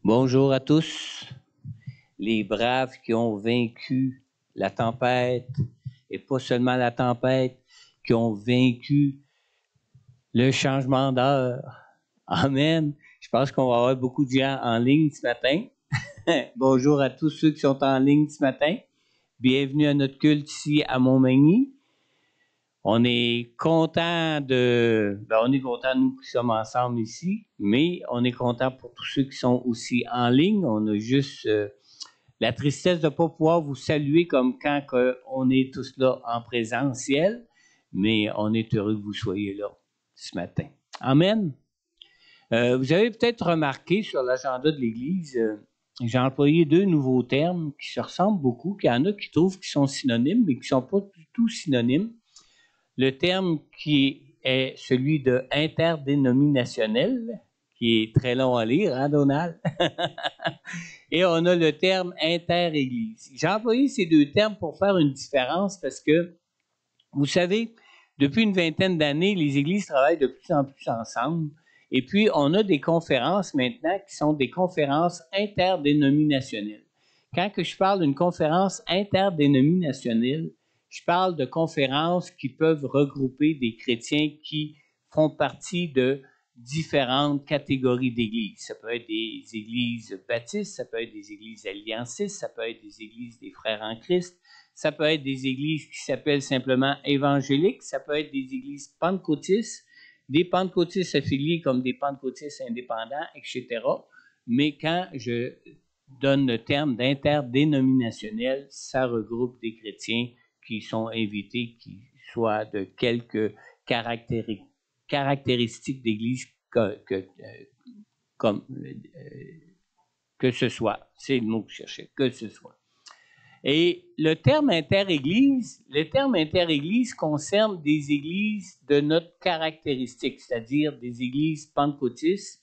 Bonjour à tous, les braves qui ont vaincu la tempête, et pas seulement la tempête, qui ont vaincu le changement d'heure. Amen. Je pense qu'on va avoir beaucoup de gens en ligne ce matin. Bonjour à tous ceux qui sont en ligne ce matin. Bienvenue à notre culte ici à Montmagny. On est content nous qui sommes ensemble ici, mais on est content pour tous ceux qui sont aussi en ligne. On a juste la tristesse de ne pas pouvoir vous saluer comme quand on est tous là en présentiel, mais on est heureux que vous soyez là ce matin. Amen. Vous avez peut-être remarqué sur l'agenda de l'Église, j'ai employé 2 nouveaux termes qui se ressemblent beaucoup, qu'il y en a qui trouvent qu'ils sont synonymes, mais qui ne sont pas du tout synonymes. Le terme qui est celui de interdénominationnel, qui est très long à lire, hein, Donald? Et on a le terme inter-église. J'ai employé ces 2 termes pour faire une différence parce que, vous savez, depuis une vingtaine d'années, les églises travaillent de plus en plus ensemble. Et puis, on a des conférences maintenant qui sont des conférences interdénominationnelles. Quand que je parle d'une conférence interdénominationnelle, je parle de conférences qui peuvent regrouper des chrétiens qui font partie de différentes catégories d'églises. Ça peut être des églises baptistes, ça peut être des églises alliancistes, ça peut être des églises des frères en Christ, ça peut être des églises qui s'appellent simplement évangéliques, ça peut être des églises pentecôtistes, des pentecôtistes affiliés comme des pentecôtistes indépendants, etc. Mais quand je donne le terme d'interdénominationnel, ça regroupe des chrétiens qui sont invités, qui soient de quelques caractéristiques d'église que ce soit. C'est le mot que je cherchais, que ce soit. Et le terme inter-église concerne des églises de notre caractéristique, c'est-à-dire des églises pentecôtistes,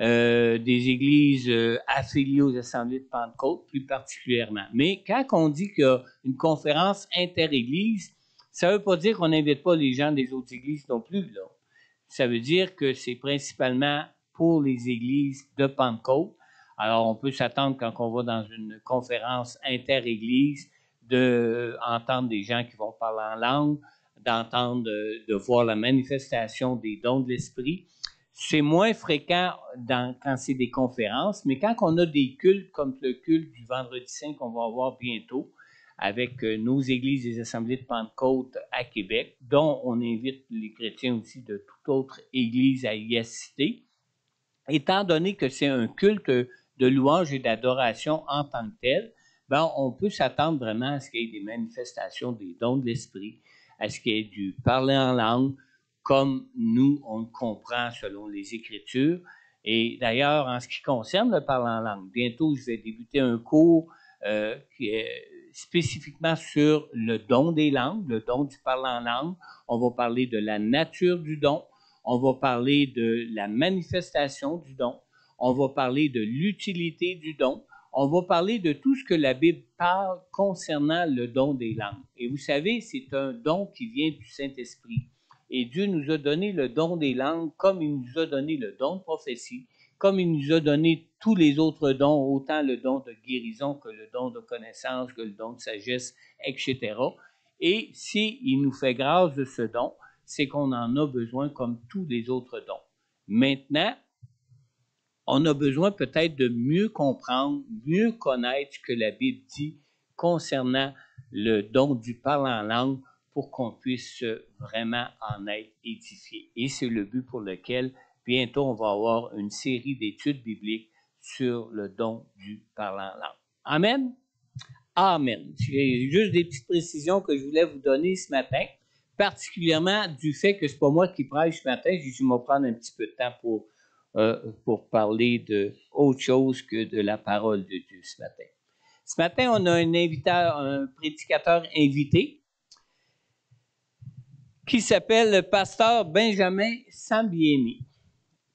des églises affiliées aux assemblées de Pentecôte, plus particulièrement. Mais quand on dit qu'il y a une conférence inter-église, ça ne veut pas dire qu'on n'invite pas les gens des autres églises non plus, là. Ça veut dire que c'est principalement pour les églises de Pentecôte. Alors, on peut s'attendre, quand on va dans une conférence inter-église, d'entendre des gens qui vont parler en langue, de voir la manifestation des dons de l'Esprit. C'est moins fréquent quand c'est des conférences, mais quand on a des cultes comme le culte du Vendredi Saint qu'on va avoir bientôt, avec nos églises des Assemblées de Pentecôte à Québec, dont on invite les chrétiens aussi de toute autre église à y assister, étant donné que c'est un culte de louange et d'adoration en tant que tel, ben, on peut s'attendre vraiment à ce qu'il y ait des manifestations des dons de l'Esprit, à ce qu'il y ait du parler en langue, comme nous, on le comprend selon les Écritures. Et d'ailleurs, en ce qui concerne le parler en langue, bientôt, je vais débuter un cours qui est spécifiquement sur le don des langues, le don du parler en langue. On va parler de la nature du don. On va parler de la manifestation du don. On va parler de l'utilité du don. On va parler de tout ce que la Bible parle concernant le don des langues. Et vous savez, c'est un don qui vient du Saint-Esprit. Et Dieu nous a donné le don des langues comme il nous a donné le don de prophétie, comme il nous a donné tous les autres dons, autant le don de guérison que le don de connaissance, que le don de sagesse, etc. Et s'il nous fait grâce de ce don, c'est qu'on en a besoin comme tous les autres dons. Maintenant, on a besoin peut-être de mieux comprendre, mieux connaître ce que la Bible dit concernant le don du parler en langue pour qu'on puisse vraiment en être édifié. Et c'est le but pour lequel bientôt on va avoir une série d'études bibliques sur le don du parler en langue. Amen? Amen. J'ai juste des petites précisions que je voulais vous donner ce matin, particulièrement du fait que c'est pas moi qui prêche ce matin. Je vais prendre un petit peu de temps pour parler de autre chose que de la parole de Dieu ce matin. Ce matin, on a un prédicateur invité qui s'appelle le pasteur Benjamin Sambieni.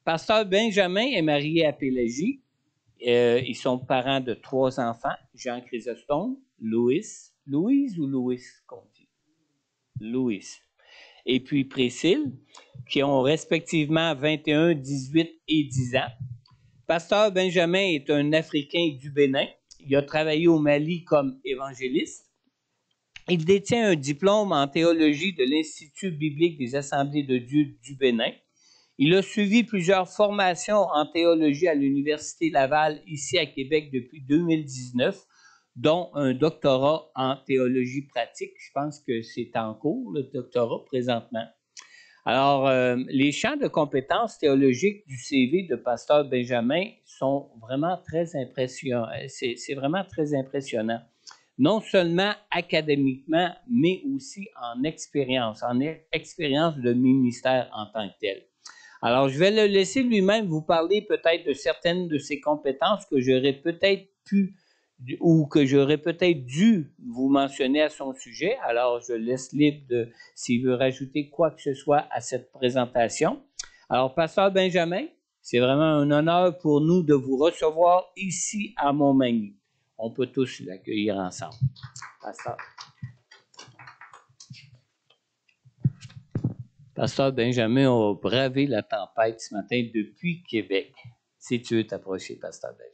Pasteur Benjamin est marié à Pélagie. Ils sont parents de 3 enfants, Jean Chrysostome, Louise ou Louis, qu'on dit? Louis. Et puis Priscille, qui ont respectivement 21, 18 et 10 ans. Pasteur Benjamin est un Africain du Bénin. Il a travaillé au Mali comme évangéliste. Il détient un diplôme en théologie de l'Institut biblique des Assemblées de Dieu du Bénin. Il a suivi plusieurs formations en théologie à l'Université Laval, ici à Québec, depuis 2019, dont un doctorat en théologie pratique. Je pense que c'est en cours, le doctorat, présentement. Alors, les champs de compétences théologiques du CV de Pasteur Benjamin sont vraiment très impressionnants. C'est vraiment très impressionnant. Non seulement académiquement, mais aussi en expérience de ministère en tant que tel. Alors, je vais le laisser lui-même vous parler peut-être de certaines de ses compétences que j'aurais peut-être pu ou que j'aurais peut-être dû vous mentionner à son sujet. Alors, je laisse libre de s'il veut rajouter quoi que ce soit à cette présentation. Alors, Pasteur Benjamin, c'est vraiment un honneur pour nous de vous recevoir ici à Montmagny. On peut tous l'accueillir ensemble. Pasteur. Pasteur Benjamin a bravé la tempête ce matin depuis Québec. Si tu veux t'approcher, Pasteur Benjamin.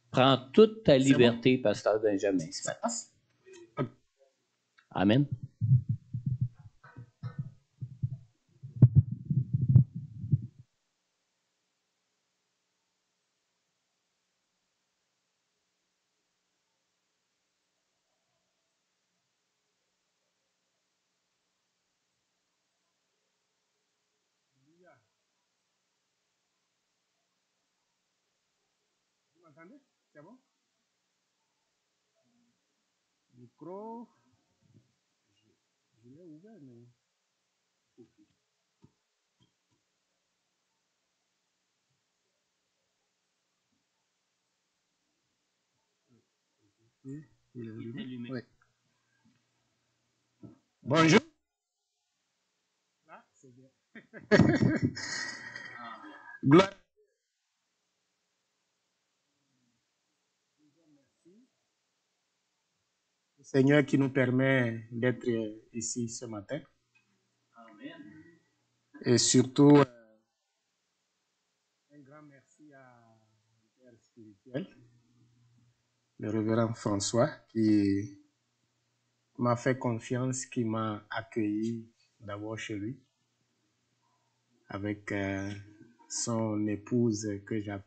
Prends toute ta liberté, Pasteur Benjamin, ce matin. Amen. Vous m'entendez? C'est bon? Micro. Je l'ai ouvert, mais. Oui, il est allumé. Oui. Bonjour. Là, c'est bien. Gloire. Le Seigneur qui nous permet d'être ici ce matin. Amen. Et surtout, un grand merci à mon père spirituel, le révérend François, qui m'a fait confiance, qui m'a accueilli d'abord chez lui, avec son épouse que j'appelle.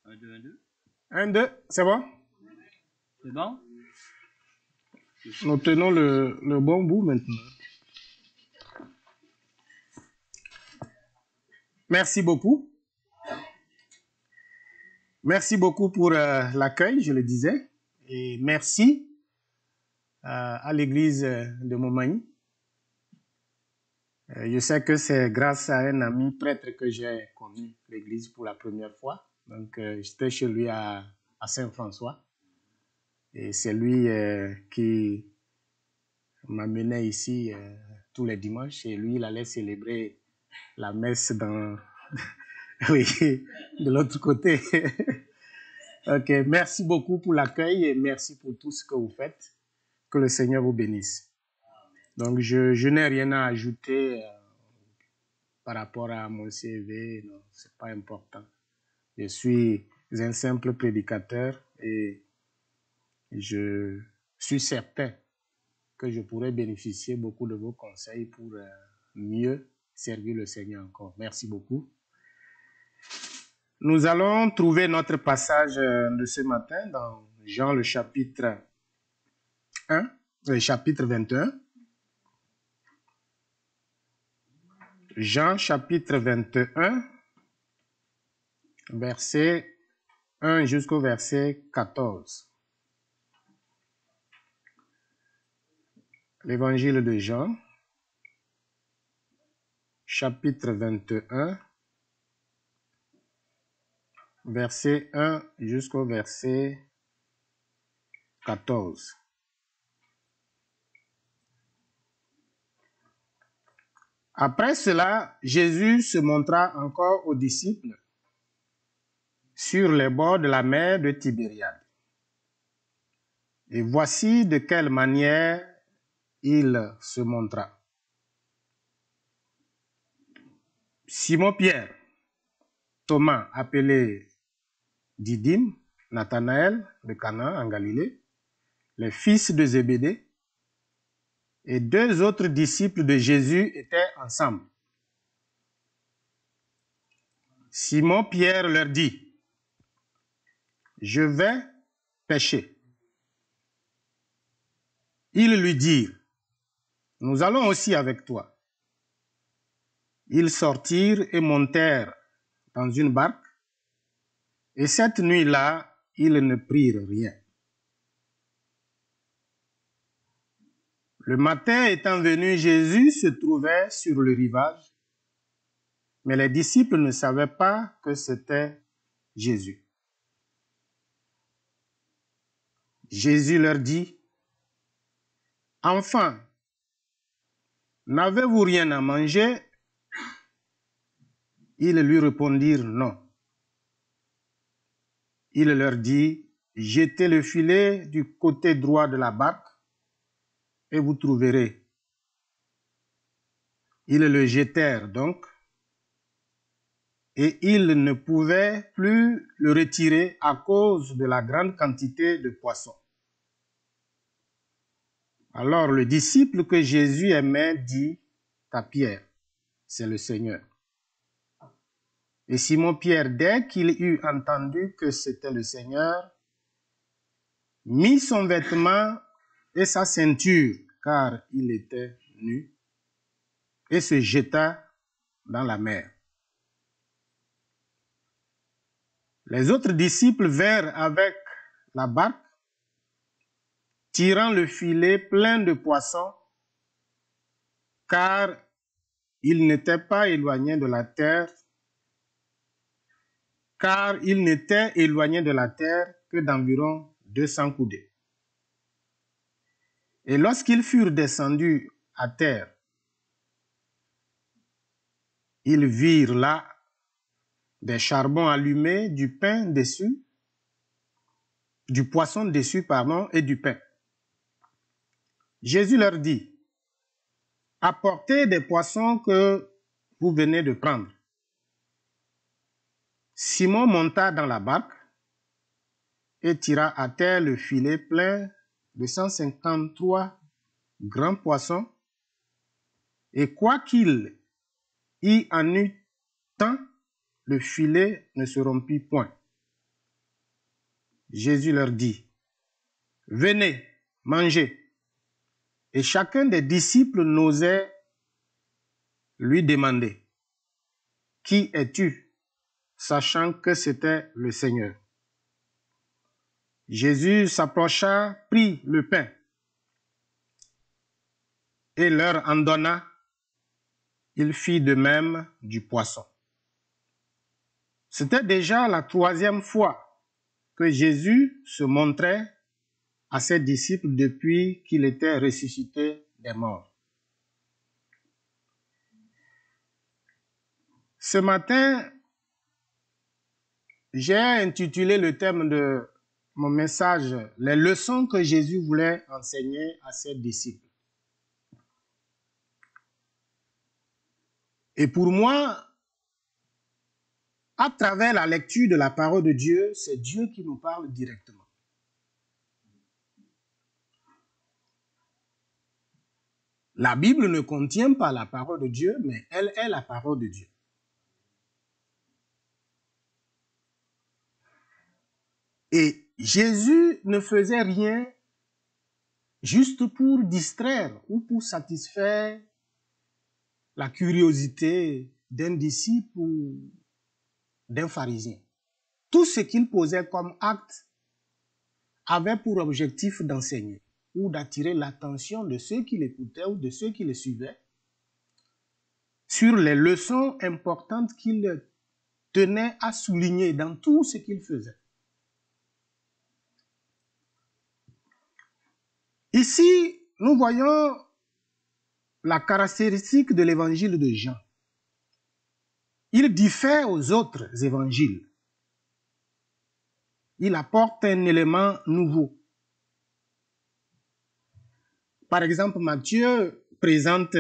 Un, deux, un, deux. Un, deux, c'est bon? C'est bon? Nous tenons le bon bout maintenant. Merci beaucoup. Merci beaucoup pour l'accueil, je le disais. Et merci à l'église de Montmagny Je sais que c'est grâce à un ami prêtre que j'ai connu l'église pour la première fois. Donc, j'étais chez lui à Saint-François. Et c'est lui qui m'amenait ici tous les dimanches. Et lui, il allait célébrer la messe dans... oui, de l'autre côté. Ok, merci beaucoup pour l'accueil et merci pour tout ce que vous faites. Que le Seigneur vous bénisse. Donc, je n'ai rien à ajouter par rapport à mon CV. Non, c'est pas important. Je suis un simple prédicateur et je suis certain que je pourrais bénéficier beaucoup de vos conseils pour mieux servir le Seigneur encore. Merci beaucoup. Nous allons trouver notre passage de ce matin dans Jean le chapitre 1, le chapitre 21. Jean chapitre 21, verset 1 jusqu'au verset 14. L'évangile de Jean, chapitre 21, verset 1 jusqu'au verset 14. Après cela, Jésus se montra encore aux disciples sur les bords de la mer de Tibériade. Et voici de quelle manière il se montra. Simon-Pierre, Thomas appelé Didyme, Nathanaël de Cana en Galilée, les fils de Zébédée, et deux autres disciples de Jésus étaient ensemble. Simon-Pierre leur dit, « Je vais pêcher. » Ils lui dirent, « Nous allons aussi avec toi. » Ils sortirent et montèrent dans une barque, et cette nuit-là, ils ne prirent rien. Le matin étant venu, Jésus se trouvait sur le rivage, mais les disciples ne savaient pas que c'était Jésus. Jésus leur dit, « Enfants, n'avez-vous rien à manger ?» Ils lui répondirent, « Non. » Il leur dit, « Jetez le filet du côté droit de la barque et vous trouverez. » Ils le jetèrent donc, et ils ne pouvaient plus le retirer à cause de la grande quantité de poissons. Alors le disciple que Jésus aimait dit à Pierre, « C'est le Seigneur. » Et Simon-Pierre, dès qu'il eut entendu que c'était le Seigneur, mit son vêtement et sa ceinture, car il était nu, et se jeta dans la mer. Les autres disciples vinrent avec la barque, tirant le filet plein de poissons, car ils n'étaient pas éloignés de la terre, que d'environ 200 coudées. Et lorsqu'ils furent descendus à terre, ils virent là des charbons allumés, du poisson dessus, et du pain. Jésus leur dit, « Apportez des poissons que vous venez de prendre. » Simon monta dans la barque et tira à terre le filet plein de 153 grands poissons, et quoiqu'il y en eût tant, le filet ne se rompit point. Jésus leur dit, « Venez, mangez. » Et chacun des disciples n'osait lui demander, « Qui es-tu ?» sachant que c'était le Seigneur. Jésus s'approcha, prit le pain et leur en donna, il fit de même du poisson. C'était déjà la 3e fois que Jésus se montrait à ses disciples depuis qu'il était ressuscité des morts. Ce matin, j'ai intitulé le thème de mon message « Les leçons que Jésus voulait enseigner à ses disciples ». Et pour moi, à travers la lecture de la parole de Dieu, c'est Dieu qui nous parle directement. La Bible ne contient pas la parole de Dieu, mais elle est la parole de Dieu. Et Jésus ne faisait rien juste pour distraire ou pour satisfaire la curiosité d'un disciple ou d'un pharisien. Tout ce qu'il posait comme acte avait pour objectif d'enseigner ou d'attirer l'attention de ceux qui l'écoutaient ou de ceux qui le suivaient sur les leçons importantes qu'il tenait à souligner dans tout ce qu'il faisait. Ici, nous voyons la caractéristique de l'évangile de Jean. Il diffère aux autres évangiles. Il apporte un élément nouveau. Par exemple, Matthieu présente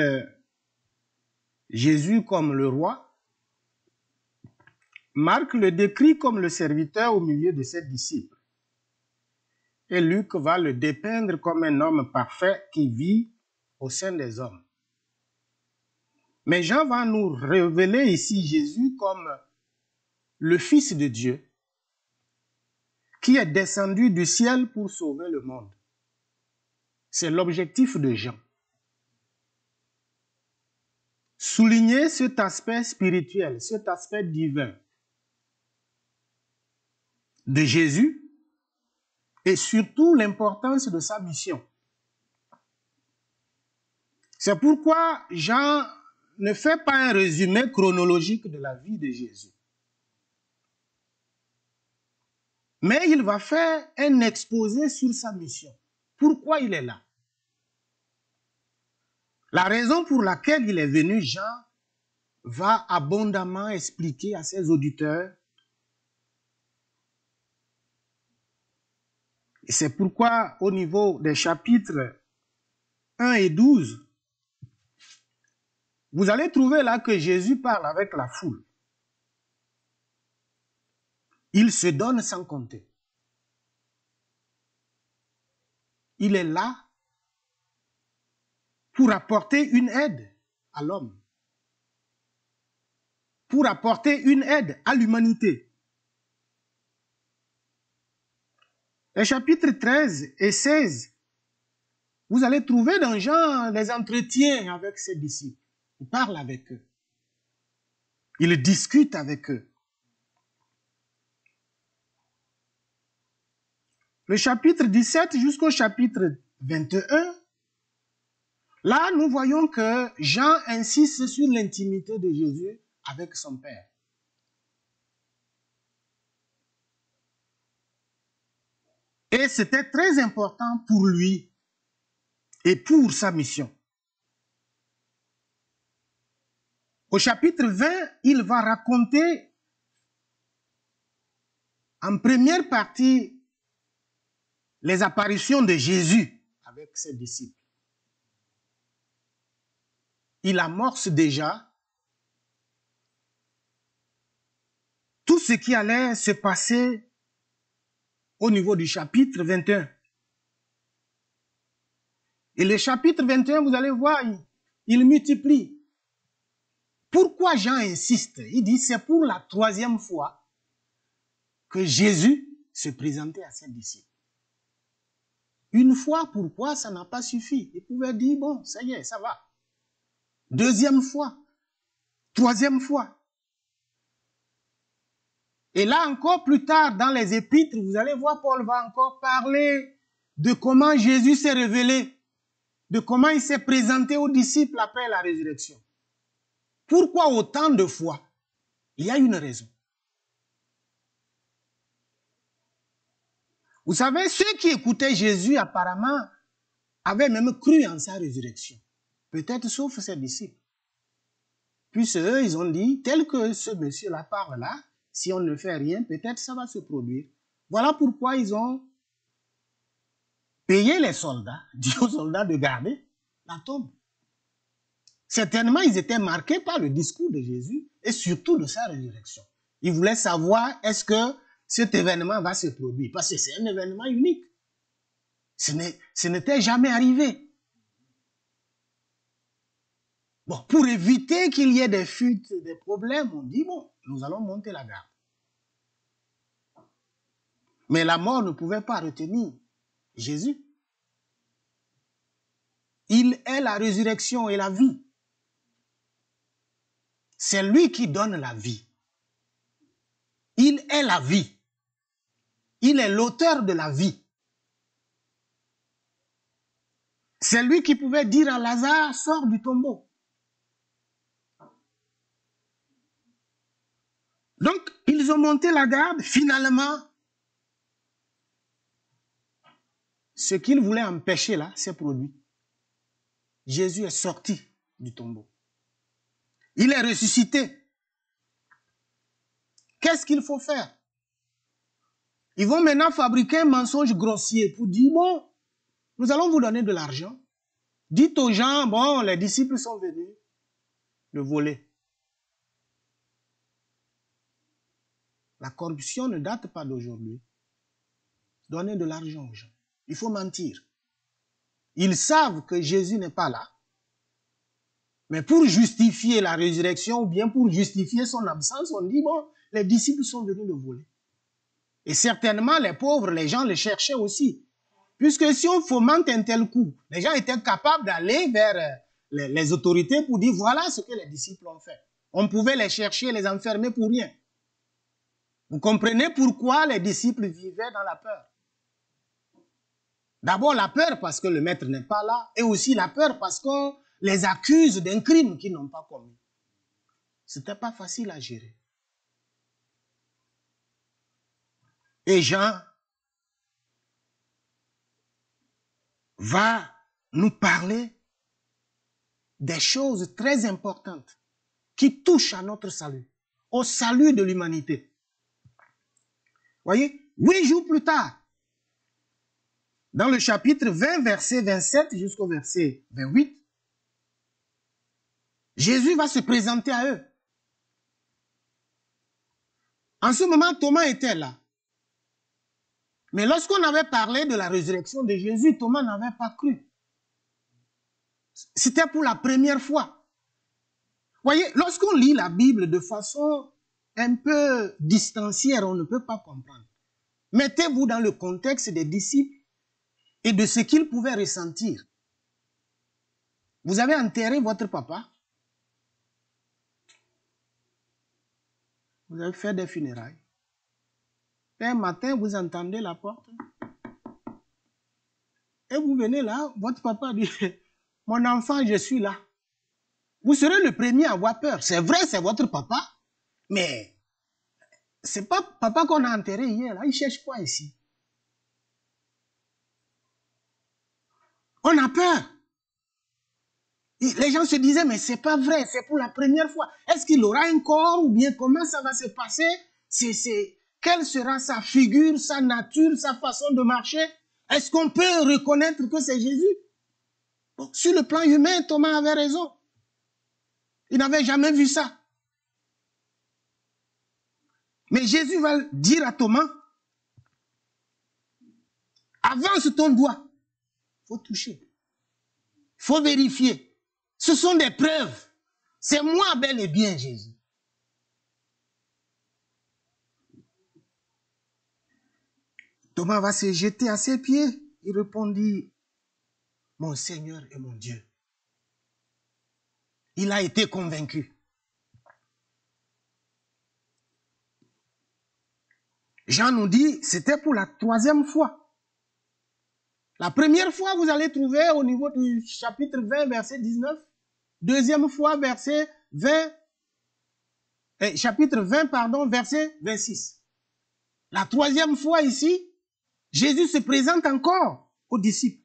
Jésus comme le roi. Marc le décrit comme le serviteur au milieu de ses disciples. Et Luc va le dépeindre comme un homme parfait qui vit au sein des hommes. Mais Jean va nous révéler ici Jésus comme le Fils de Dieu qui est descendu du ciel pour sauver le monde. C'est l'objectif de Jean. Souligner cet aspect spirituel, cet aspect divin de Jésus et surtout l'importance de sa mission. C'est pourquoi Jean ne fait pas un résumé chronologique de la vie de Jésus. Mais il va faire un exposé sur sa mission. Pourquoi il est là? La raison pour laquelle il est venu, Jean va abondamment expliquer à ses auditeurs. Et c'est pourquoi au niveau des chapitres 1 et 12, vous allez trouver là que Jésus parle avec la foule. Il se donne sans compter. Il est là pour apporter une aide à l'homme, pour apporter une aide à l'humanité. Les chapitres 13 et 16, vous allez trouver dans Jean des entretiens avec ses disciples. Il parle avec eux. Il discute avec eux. Le chapitre 17 jusqu'au chapitre 21, là, nous voyons que Jean insiste sur l'intimité de Jésus avec son Père. Et c'était très important pour lui et pour sa mission. Au chapitre 20, il va raconter en première partie les apparitions de Jésus avec ses disciples. Il amorce déjà tout ce qui allait se passer au niveau du chapitre 21. Et le chapitre 21, vous allez voir, il multiplie. Pourquoi Jean insiste? Il dit, c'est pour la 3e fois que Jésus se présentait à ses disciples. Une fois, pourquoi ça n'a pas suffi? Il pouvait dire, bon, ça y est, ça va. 2e fois, 3e fois. Et là encore, plus tard, dans les épîtres, vous allez voir, Paul va encore parler de comment Jésus s'est révélé, de comment il s'est présenté aux disciples après la résurrection. Pourquoi autant de fois? Il y a une raison. Vous savez, ceux qui écoutaient Jésus apparemment avaient même cru en sa résurrection. Peut-être sauf ses disciples. Puis eux, ils ont dit, tel que ce monsieur-là parle là, si on ne fait rien, peut-être ça va se produire. Voilà pourquoi ils ont payé les soldats, dit aux soldats de garder la tombe. Certainement, ils étaient marqués par le discours de Jésus et surtout de sa résurrection. Ils voulaient savoir est-ce que cet événement va se produire, parce que c'est un événement unique. Ce n'était jamais arrivé. Bon, pour éviter qu'il y ait des fuites, des problèmes, on dit, bon, nous allons monter la garde. Mais la mort ne pouvait pas retenir Jésus. Il est la résurrection et la vie. C'est lui qui donne la vie. Il est la vie. Il est l'auteur de la vie. C'est lui qui pouvait dire à Lazare, sors du tombeau. Donc, ils ont monté la garde. Finalement, ce qu'ils voulaient empêcher là, s'est produit. Jésus est sorti du tombeau. Il est ressuscité. Qu'est-ce qu'il faut faire? Ils vont maintenant fabriquer un mensonge grossier pour dire, bon, nous allons vous donner de l'argent. Dites aux gens, bon, les disciples sont venus le voler. La corruption ne date pas d'aujourd'hui. Donner de l'argent aux gens. Il faut mentir. Ils savent que Jésus n'est pas là. Mais pour justifier la résurrection ou bien pour justifier son absence, on dit, bon, les disciples sont venus le voler. Et certainement, les pauvres, les gens le cherchaient aussi. Puisque si on fomente un tel coup, les gens étaient capables d'aller vers les autorités pour dire, voilà ce que les disciples ont fait. On pouvait les chercher, les enfermer pour rien. Vous comprenez pourquoi les disciples vivaient dans la peur. D'abord la peur parce que le maître n'est pas là, et aussi la peur parce qu'on les accuse d'un crime qu'ils n'ont pas commis. Ce n'était pas facile à gérer. Et Jean va nous parler des choses très importantes qui touchent à notre salut, au salut de l'humanité. Voyez, 8 jours plus tard, dans le chapitre 20, verset 27 jusqu'au verset 28, Jésus va se présenter à eux. En ce moment, Thomas était là. Mais lorsqu'on avait parlé de la résurrection de Jésus, Thomas n'avait pas cru. C'était pour la première fois. Voyez, lorsqu'on lit la Bible de façon un peu distancière, on ne peut pas comprendre. Mettez-vous dans le contexte des disciples et de ce qu'ils pouvaient ressentir. Vous avez enterré votre papa. Vous avez fait des funérailles. Et un matin, vous entendez la porte. Et vous venez là, votre papa dit, mon enfant, je suis là. Vous serez le premier à avoir peur. C'est vrai, c'est votre papa. Mais c'est pas papa qu'on a enterré hier. Là. Il cherche quoi ici? On a peur. Et les gens se disaient, mais c'est pas vrai, c'est pour la première fois. Est-ce qu'il aura un corps ou bien comment ça va se passer? Quelle sera sa figure, sa nature, sa façon de marcher? Est-ce qu'on peut reconnaître que c'est Jésus? Bon, sur le plan humain, Thomas avait raison. Il n'avait jamais vu ça. Mais Jésus va dire à Thomas, avance ton doigt. Il faut toucher. Il faut vérifier. Ce sont des preuves. C'est moi bel et bien Jésus. Thomas va se jeter à ses pieds. Il répondit, mon Seigneur et mon Dieu. Il a été convaincu. Jean nous dit, c'était pour la 3e fois. La première fois, vous allez trouver au niveau du chapitre 20, verset 19. Deuxième fois, verset 20 chapitre 20, pardon, verset 26. La troisième fois ici, Jésus se présente encore aux disciples.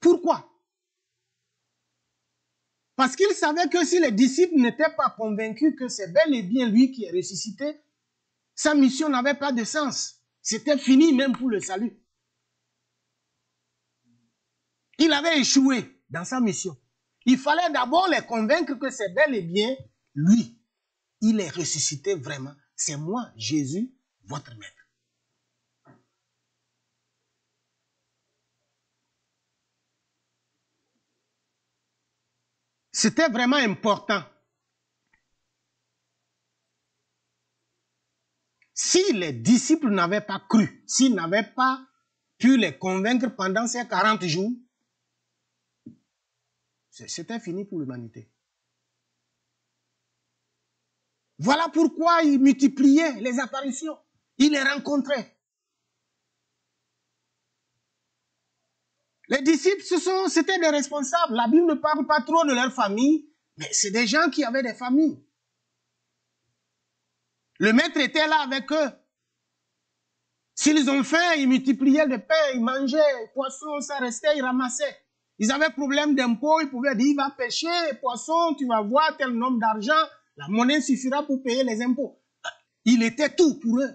Pourquoi? Parce qu'il savait que si les disciples n'étaient pas convaincus que c'est bel et bien lui qui est ressuscité, sa mission n'avait pas de sens. C'était fini même pour le salut. Il avait échoué dans sa mission. Il fallait d'abord les convaincre que c'est bel et bien lui. Il est ressuscité vraiment. C'est moi, Jésus, votre maître. C'était vraiment important. Si les disciples n'avaient pas cru, s'ils n'avaient pas pu les convaincre pendant ces 40 jours, c'était fini pour l'humanité. Voilà pourquoi il multipliait les apparitions. Il les rencontrait. Les disciples, c'était des responsables. La Bible ne parle pas trop de leur famille, mais c'est des gens qui avaient des familles. Le maître était là avec eux. S'ils ont faim, ils multipliaient le pain, ils mangeaient, poisson, ça restait, ils ramassaient. Ils avaient problème d'impôt, ils pouvaient dire, il va pêcher, poisson, tu vas voir tel nombre d'argent, la monnaie suffira pour payer les impôts. Il était tout pour eux.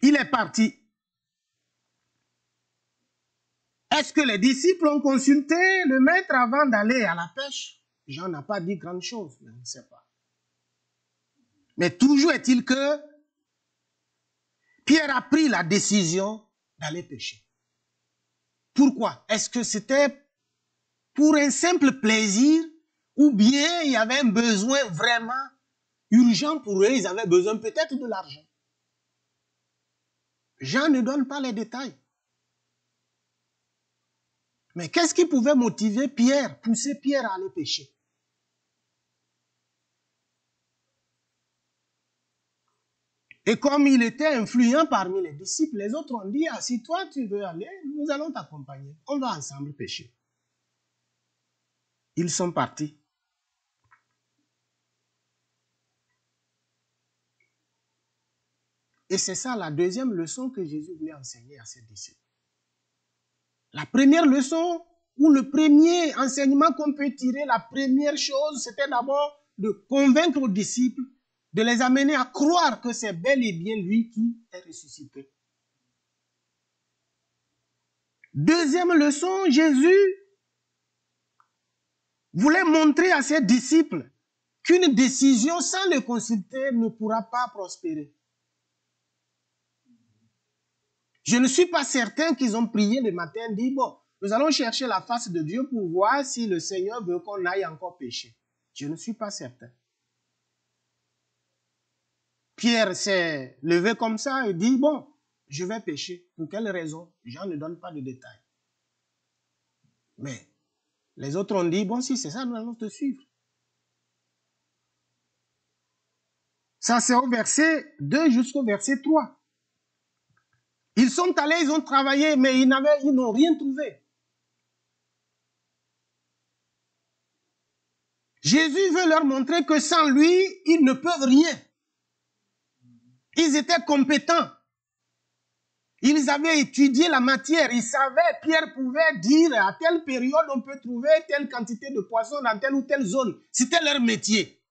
Il est parti. Est-ce que les disciples ont consulté le maître avant d'aller à la pêche? Jean n'a pas dit grande chose, mais on ne sait pas. Mais toujours est-il que Pierre a pris la décision d'aller pêcher. Pourquoi? Est-ce que c'était pour un simple plaisir ou bien il y avait un besoin vraiment urgent pour eux? Ils avaient besoin peut-être de l'argent. Jean ne donne pas les détails. Mais qu'est-ce qui pouvait motiver Pierre, pousser Pierre à aller pêcher? Et comme il était influent parmi les disciples, les autres ont dit, ah, si toi tu veux aller, nous allons t'accompagner. On va ensemble pêcher. Ils sont partis. Et c'est ça la deuxième leçon que Jésus voulait enseigner à ses disciples. La première leçon, ou le premier enseignement qu'on peut tirer, la première chose, c'était d'abord de convaincre aux disciples, de les amener à croire que c'est bel et bien lui qui est ressuscité. Deuxième leçon, Jésus voulait montrer à ses disciples qu'une décision sans le consulter ne pourra pas prospérer. Je ne suis pas certain qu'ils ont prié le matin et dit, bon, nous allons chercher la face de Dieu pour voir si le Seigneur veut qu'on aille encore pécher. Je ne suis pas certain. Pierre s'est levé comme ça et dit, bon, je vais pécher. Pour quelle raison? Jean ne donne pas de détails. Mais les autres ont dit, bon, si c'est ça, nous allons te suivre. Ça, c'est au verset 2 jusqu'au verset 3. Ils sont allés, ils ont travaillé, mais ils n'ont rien trouvé. Jésus veut leur montrer que sans lui, ils ne peuvent rien. Ils étaient compétents. Ils avaient étudié la matière. Ils savaient, Pierre pouvait dire à telle période, on peut trouver telle quantité de poissons dans telle ou telle zone. C'était leur métier.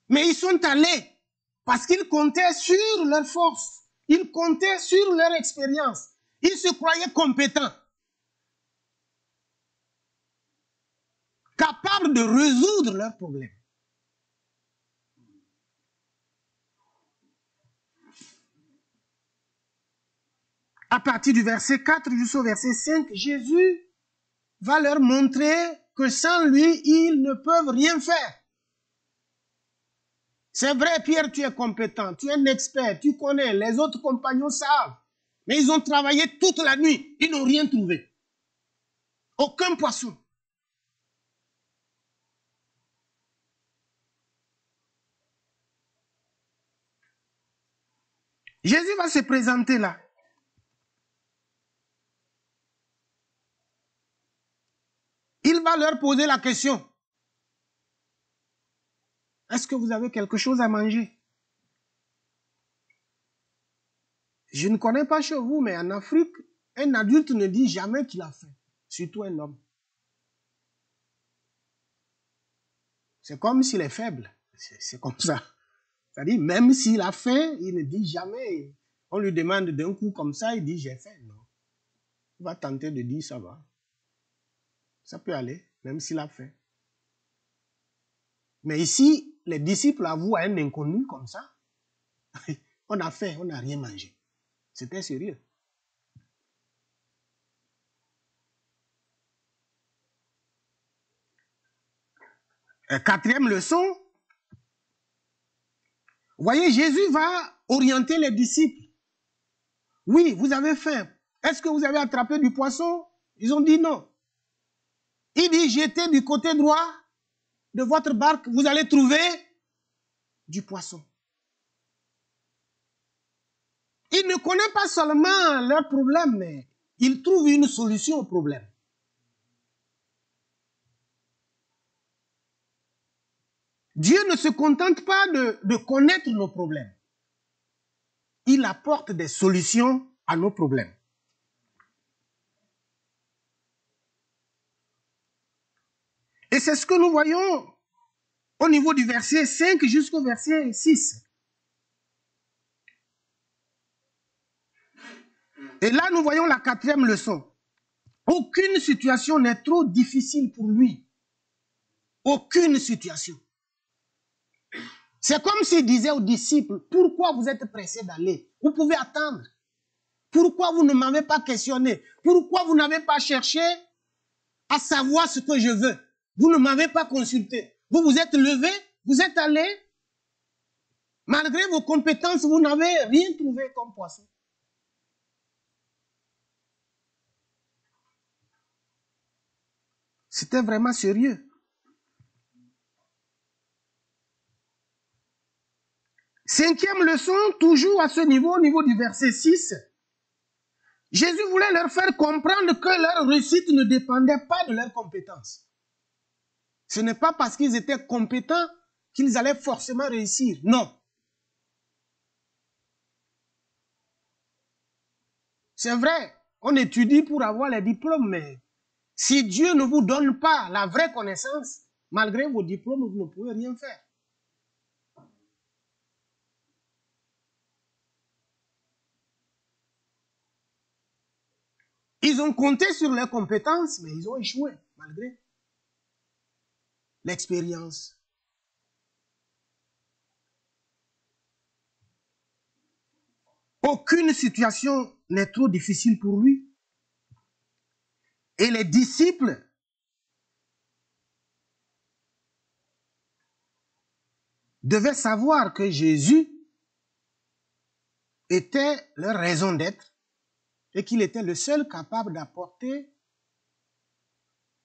Mais ils sont allés parce qu'ils comptaient sur leur force. Ils comptaient sur leur expérience. Ils se croyaient compétents. Capables de résoudre leurs problèmes. À partir du verset 4 jusqu'au verset 5, Jésus va leur montrer que sans lui, ils ne peuvent rien faire. C'est vrai, Pierre, tu es compétent, tu es un expert, tu connais, les autres compagnons savent. Mais ils ont travaillé toute la nuit, ils n'ont rien trouvé. Aucun poisson. Jésus va se présenter là. leur poser la question. Est-ce que vous avez quelque chose à manger? Je ne connais pas chez vous, mais en Afrique, un adulte ne dit jamais qu'il a faim, surtout un homme. C'est comme s'il est faible. C'est comme ça. C'est-à-dire, même s'il a faim, il ne dit jamais. On lui demande d'un coup comme ça, il dit j'ai faim. Non. Il va tenter de dire ça va. Ça peut aller, même s'il a faim. Mais ici, les disciples avouent à un inconnu comme ça. On a faim, on n'a rien mangé. C'était sérieux. Quatrième leçon. Vous voyez, Jésus va orienter les disciples. Oui, vous avez faim. Est-ce que vous avez attrapé du poisson? Ils ont dit non. Il dit, jetez du côté droit de votre barque, vous allez trouver du poisson. Il ne connaît pas seulement leur problème, mais il trouve une solution au problème. Dieu ne se contente pas de connaître nos problèmes. Il apporte des solutions à nos problèmes. Et c'est ce que nous voyons au niveau du verset 5 jusqu'au verset 6. Et là, nous voyons la quatrième leçon. Aucune situation n'est trop difficile pour lui. Aucune situation. C'est comme s'il disait aux disciples, pourquoi vous êtes pressés d'aller? Vous pouvez attendre. Pourquoi vous ne m'avez pas questionné? Pourquoi vous n'avez pas cherché à savoir ce que je veux? Vous ne m'avez pas consulté. Vous vous êtes levé, vous êtes allé. Malgré vos compétences, vous n'avez rien trouvé comme poisson. C'était vraiment sérieux. Cinquième leçon, toujours à ce niveau, au niveau du verset 6. Jésus voulait leur faire comprendre que leur réussite ne dépendait pas de leurs compétences. Ce n'est pas parce qu'ils étaient compétents qu'ils allaient forcément réussir. Non. C'est vrai, on étudie pour avoir les diplômes, mais si Dieu ne vous donne pas la vraie connaissance, malgré vos diplômes, vous ne pouvez rien faire. Ils ont compté sur leurs compétences, mais ils ont échoué, malgré l'expérience. Aucune situation n'est trop difficile pour lui. Et les disciples devaient savoir que Jésus était leur raison d'être et qu'il était le seul capable d'apporter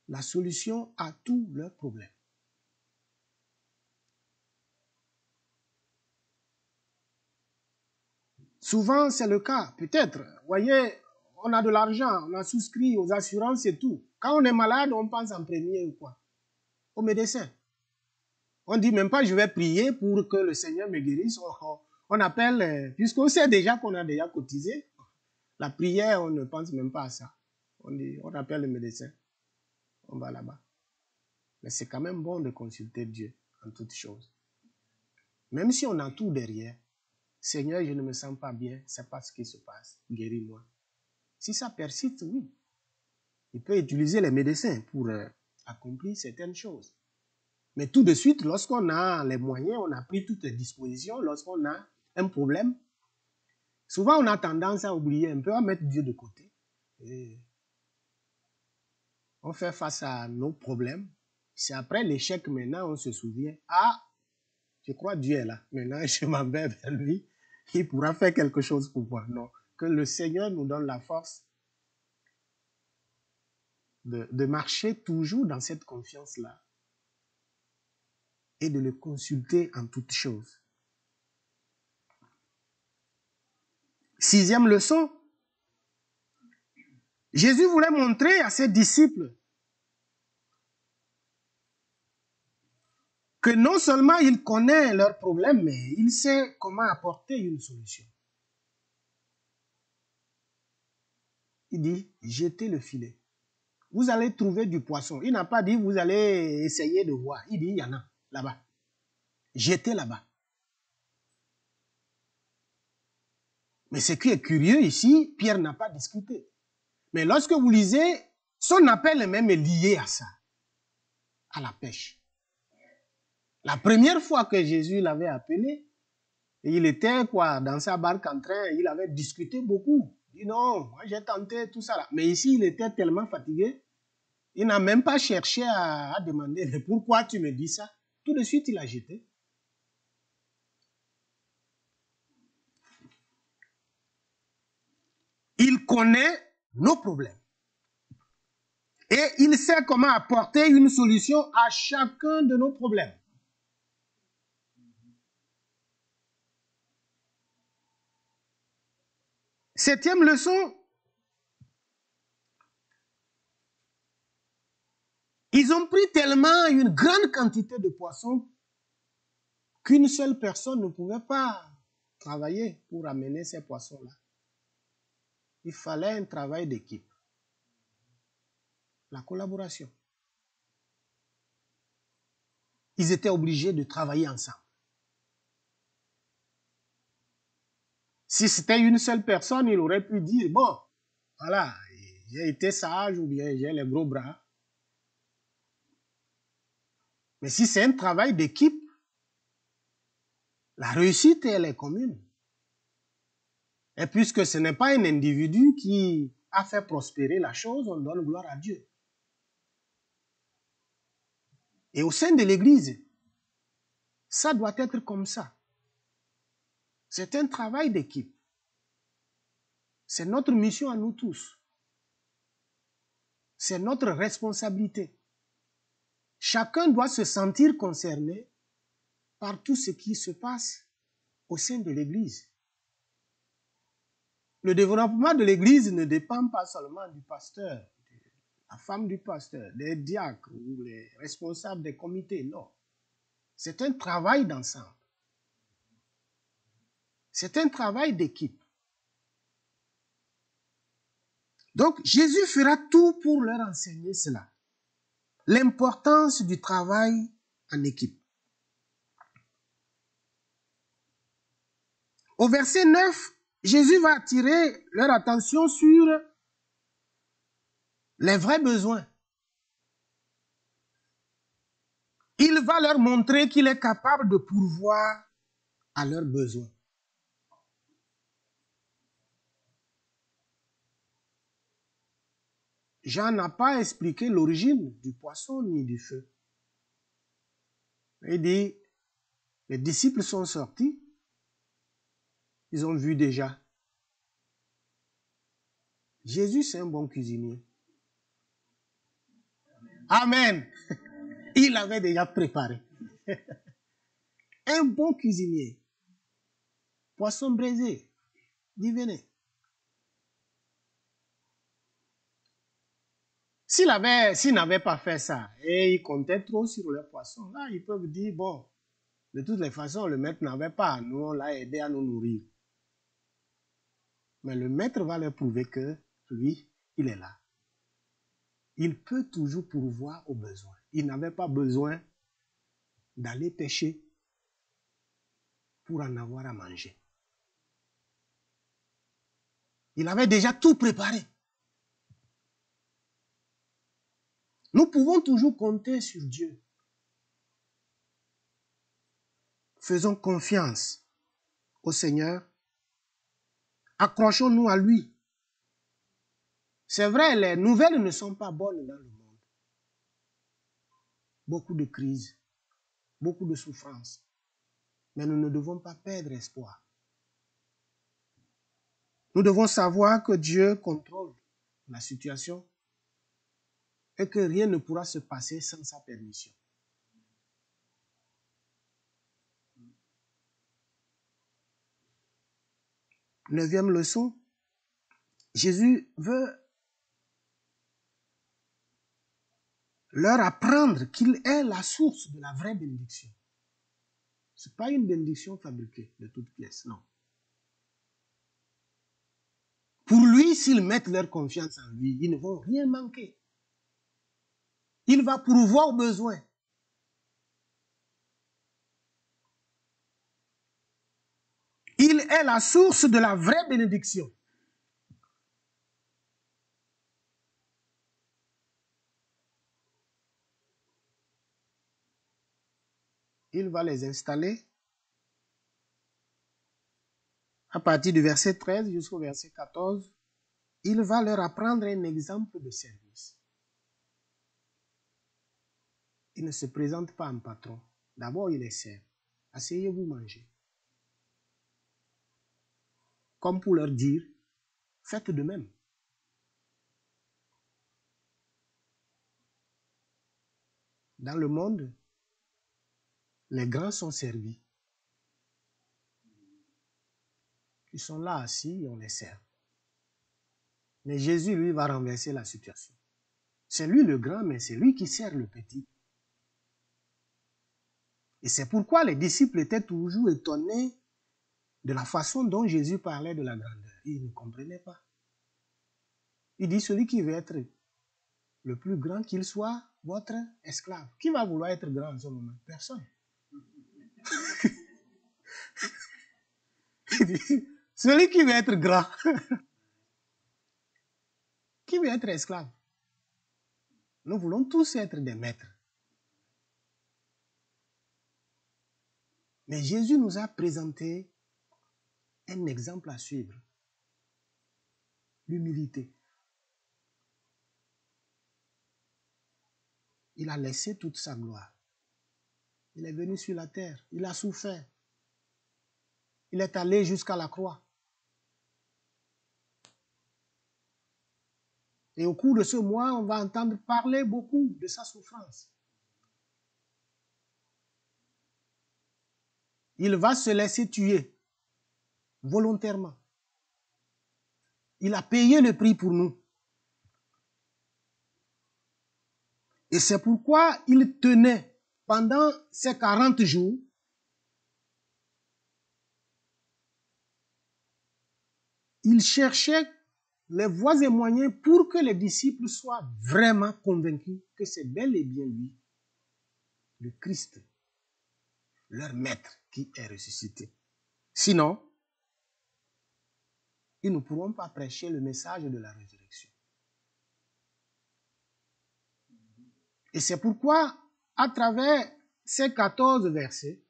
la solution à tous leurs problèmes. Souvent, c'est le cas, peut-être. Vous voyez, on a de l'argent, on a souscrit aux assurances et tout. Quand on est malade, on pense en premier ou quoi? Au médecin. On ne dit même pas, je vais prier pour que le Seigneur me guérisse. On appelle, puisqu'on sait déjà qu'on a déjà cotisé, la prière, on ne pense même pas à ça. On appelle le médecin. On va là-bas. Mais c'est quand même bon de consulter Dieu en toutes choses. Même si on a tout derrière, Seigneur, je ne me sens pas bien, c'est pas ce qui se passe, guéris-moi. Si ça persiste, oui. Il peut utiliser les médecins pour accomplir certaines choses. Mais tout de suite, lorsqu'on a les moyens, on a pris toutes les dispositions, lorsqu'on a un problème, souvent on a tendance à oublier un peu, à mettre Dieu de côté. Et on fait face à nos problèmes. C'est après l'échec maintenant, on se souvient, ah, je crois Dieu est là. Maintenant, je m'en vais vers lui. Il pourra faire quelque chose pour moi. Non. Que le Seigneur nous donne la force de marcher toujours dans cette confiance-là et de le consulter en toutes choses. Sixième leçon. Jésus voulait montrer à ses disciples que non seulement il connaît leurs problèmes, mais il sait comment apporter une solution. Il dit, jetez le filet. Vous allez trouver du poisson. Il n'a pas dit, vous allez essayer de voir. Il dit, il y en a là-bas. Jetez là-bas. Mais ce qui est curieux ici, Pierre n'a pas discuté. Mais lorsque vous lisez, son appel même est lié à ça, à la pêche. La première fois que Jésus l'avait appelé, il était dans sa barque en train, il avait discuté beaucoup. Il dit non, moi j'ai tenté tout ça là. Mais ici, il était tellement fatigué, il n'a même pas cherché à demander, mais pourquoi tu me dis ça? Tout de suite, il a jeté. Il connaît nos problèmes. Et il sait comment apporter une solution à chacun de nos problèmes. Septième leçon, ils ont pris tellement une grande quantité de poissons qu'une seule personne ne pouvait pas travailler pour amener ces poissons-là. Il fallait un travail d'équipe, la collaboration. Ils étaient obligés de travailler ensemble. Si c'était une seule personne, il aurait pu dire, bon, voilà, j'ai été sage ou bien j'ai les gros bras. Mais si c'est un travail d'équipe, la réussite, elle est commune. Et puisque ce n'est pas un individu qui a fait prospérer la chose, on donne gloire à Dieu. Et au sein de l'Église, ça doit être comme ça. C'est un travail d'équipe. C'est notre mission à nous tous. C'est notre responsabilité. Chacun doit se sentir concerné par tout ce qui se passe au sein de l'Église. Le développement de l'Église ne dépend pas seulement du pasteur, de la femme du pasteur, des diacres ou les responsables des comités, non. C'est un travail d'ensemble. C'est un travail d'équipe. Donc, Jésus fera tout pour leur enseigner cela. L'importance du travail en équipe. Au verset 9, Jésus va attirer leur attention sur les vrais besoins. Il va leur montrer qu'il est capable de pourvoir à leurs besoins. Jean n'a pas expliqué l'origine du poisson ni du feu. Il dit, les disciples sont sortis, ils ont vu déjà. Jésus, c'est un bon cuisinier. Amen. Il avait déjà préparé. Un bon cuisinier. Poisson braisé. Dis, venez. S'il n'avait pas fait ça et il comptait trop sur le poisson, là, ils peuvent dire, bon, de toutes les façons, le maître n'avait pas. Nous, on l'a aidé à nous nourrir. Mais le maître va leur prouver que lui, il est là. Il peut toujours pourvoir aux besoins. Il n'avait pas besoin d'aller pêcher pour en avoir à manger. Il avait déjà tout préparé. Nous pouvons toujours compter sur Dieu. Faisons confiance au Seigneur. Accrochons-nous à lui. C'est vrai, les nouvelles ne sont pas bonnes dans le monde. Beaucoup de crises, beaucoup de souffrances. Mais nous ne devons pas perdre espoir. Nous devons savoir que Dieu contrôle la situation et que rien ne pourra se passer sans sa permission. Neuvième leçon, Jésus veut leur apprendre qu'il est la source de la vraie bénédiction. Ce n'est pas une bénédiction fabriquée de toutes pièces, non. Pour lui, s'ils mettent leur confiance en lui, ils ne vont rien manquer. Il va pourvoir aux besoins. Il est la source de la vraie bénédiction. Il va les installer à partir du verset 13 jusqu'au verset 14. Il va leur apprendre un exemple de service. Il ne se présente pas en patron. D'abord, il les sert. Asseyez-vous, mangez. Comme pour leur dire, faites de même. Dans le monde, les grands sont servis. Ils sont là assis et on les sert. Mais Jésus, lui, va renverser la situation. C'est lui le grand, mais c'est lui qui sert le petit. Et c'est pourquoi les disciples étaient toujours étonnés de la façon dont Jésus parlait de la grandeur. Ils ne comprenaient pas. Il dit, celui qui veut être le plus grand, qu'il soit votre esclave. Qui va vouloir être grand en ce moment? Personne. Il dit, celui qui veut être grand, qui veut être esclave? Nous voulons tous être des maîtres. Mais Jésus nous a présenté un exemple à suivre. L'humilité. Il a laissé toute sa gloire. Il est venu sur la terre. Il a souffert. Il est allé jusqu'à la croix. Et au cours de ce mois, on va entendre parler beaucoup de sa souffrance. Il va se laisser tuer volontairement. Il a payé le prix pour nous. Et c'est pourquoi il tenait pendant ces 40 jours il cherchait les voies et moyens pour que les disciples soient vraiment convaincus que c'est bel et bien lui, le Christ, leur maître qui est ressuscité. Sinon, ils ne pourront pas prêcher le message de la résurrection. Et c'est pourquoi, à travers ces 14 versets,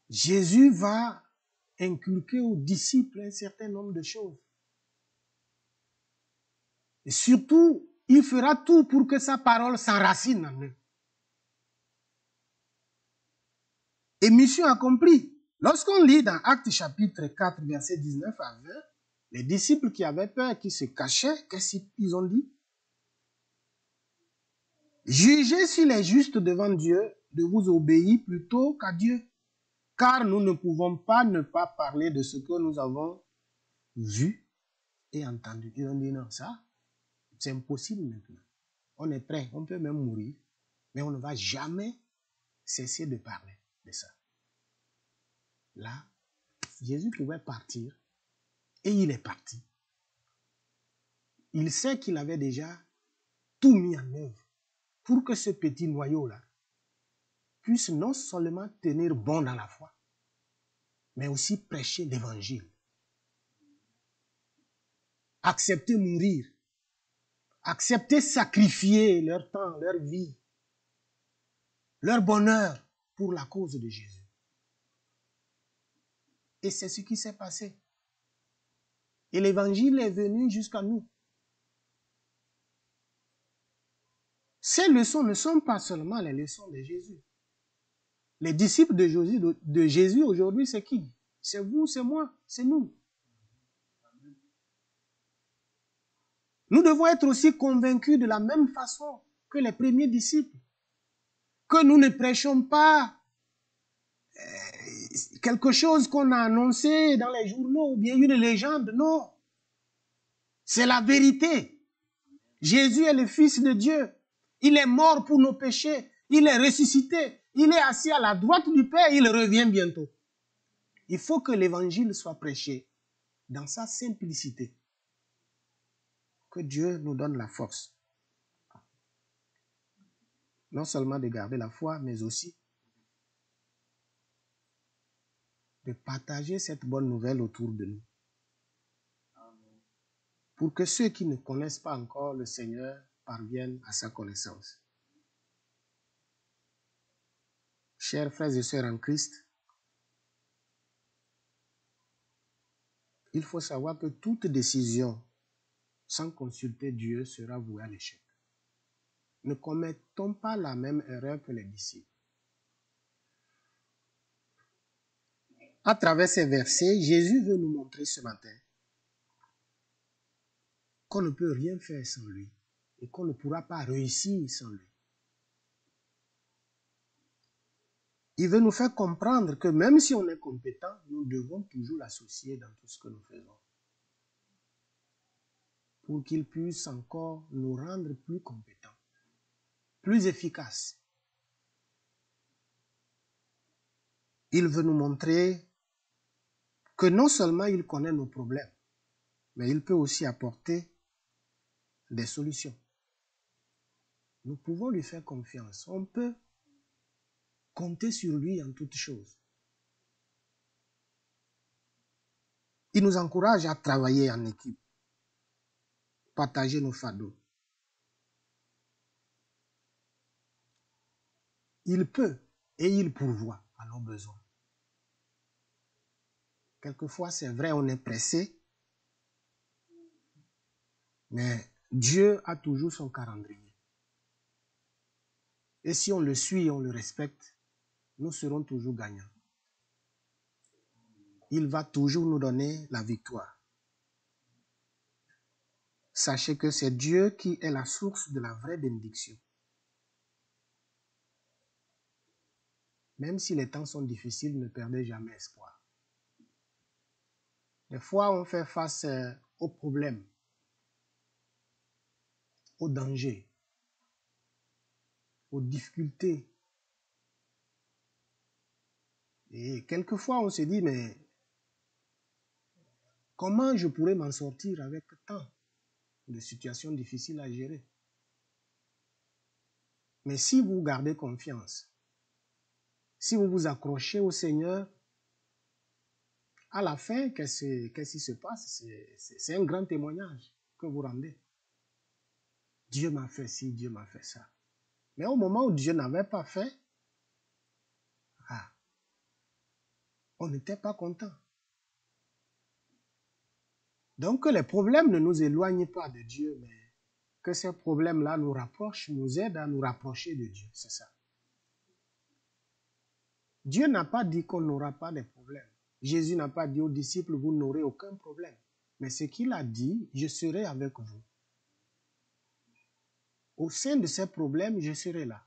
Jésus va inculquer aux disciples un certain nombre de choses. Et surtout, il fera tout pour que sa parole s'enracine en eux. Et mission accomplie. Lorsqu'on lit dans Actes chapitre 4, verset 19 à 20, les disciples qui avaient peur, qui se cachaient, qu'est-ce qu'ils ont dit? Jugez s'il est juste devant Dieu de vous obéir plutôt qu'à Dieu. Car nous ne pouvons pas ne pas parler de ce que nous avons vu et entendu. Ils ont dit non, ça, c'est impossible maintenant. On est prêt, on peut même mourir, mais on ne va jamais cesser de parler de ça. Là, Jésus pouvait partir et il est parti. Il sait qu'il avait déjà tout mis en œuvre pour que ce petit noyau-là puisse non seulement tenir bon dans la foi, mais aussi prêcher l'évangile. Accepter mourir, accepter sacrifier leur temps, leur vie, leur bonheur pour la cause de Jésus. Et c'est ce qui s'est passé. Et l'évangile est venu jusqu'à nous. Ces leçons ne sont pas seulement les leçons de Jésus. Les disciples de Jésus aujourd'hui, c'est qui? C'est vous, c'est moi, c'est nous. Nous devons être aussi convaincus de la même façon que les premiers disciples. Que nous ne prêchons pas quelque chose qu'on a annoncé dans les journaux ou bien une légende, non. C'est la vérité. Jésus est le Fils de Dieu. Il est mort pour nos péchés. Il est ressuscité. Il est assis à la droite du Père. Il revient bientôt. Il faut que l'évangile soit prêché dans sa simplicité. Que Dieu nous donne la force. Non seulement de garder la foi, mais aussi de partager cette bonne nouvelle autour de nous. Pour que ceux qui ne connaissent pas encore le Seigneur parviennent à sa connaissance. Chers frères et sœurs en Christ, il faut savoir que toute décision sans consulter Dieu sera vouée à l'échec. Ne commettons pas la même erreur que les disciples. À travers ces versets, Jésus veut nous montrer ce matin qu'on ne peut rien faire sans lui et qu'on ne pourra pas réussir sans lui. Il veut nous faire comprendre que même si on est compétent, nous devons toujours l'associer dans tout ce que nous faisons pour qu'il puisse encore nous rendre plus compétents, plus efficaces. Il veut nous montrer que non seulement il connaît nos problèmes, mais il peut aussi apporter des solutions. Nous pouvons lui faire confiance. On peut compter sur lui en toutes choses. Il nous encourage à travailler en équipe, partager nos fardeaux. Il peut et il pourvoit à nos besoins. Quelquefois, c'est vrai, on est pressé, mais Dieu a toujours son calendrier. Et si on le suit et on le respecte, nous serons toujours gagnants. Il va toujours nous donner la victoire. Sachez que c'est Dieu qui est la source de la vraie bénédiction. Même si les temps sont difficiles, ne perdez jamais espoir. Des fois, on fait face aux problèmes, aux dangers, aux difficultés. Et quelquefois, on se dit, mais comment je pourrais m'en sortir avec tant de situations difficiles à gérer? Mais si vous gardez confiance, si vous vous accrochez au Seigneur, à la fin, qu'est-ce qui se passe? C'est un grand témoignage que vous rendez. Dieu m'a fait ci, Dieu m'a fait ça. Mais au moment où Dieu n'avait pas fait, on n'était pas content. Donc que les problèmes ne nous éloignent pas de Dieu, mais que ces problèmes-là nous rapprochent, nous aident à nous rapprocher de Dieu. C'est ça. Dieu n'a pas dit qu'on n'aura pas de problèmes. Jésus n'a pas dit aux disciples, vous n'aurez aucun problème. Mais ce qu'il a dit, je serai avec vous. Au sein de ces problèmes, je serai là.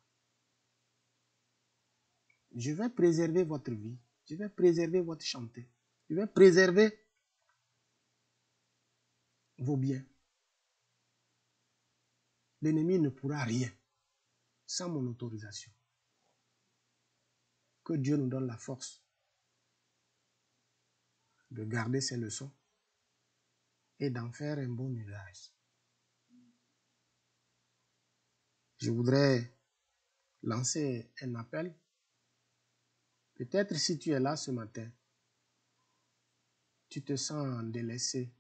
Je vais préserver votre vie. Je vais préserver votre santé. Je vais préserver vos biens. L'ennemi ne pourra rien sans mon autorisation. Que Dieu nous donne la force de garder ces leçons et d'en faire un bon usage. Je voudrais lancer un appel. Peut-être si tu es là ce matin, tu te sens délaissé,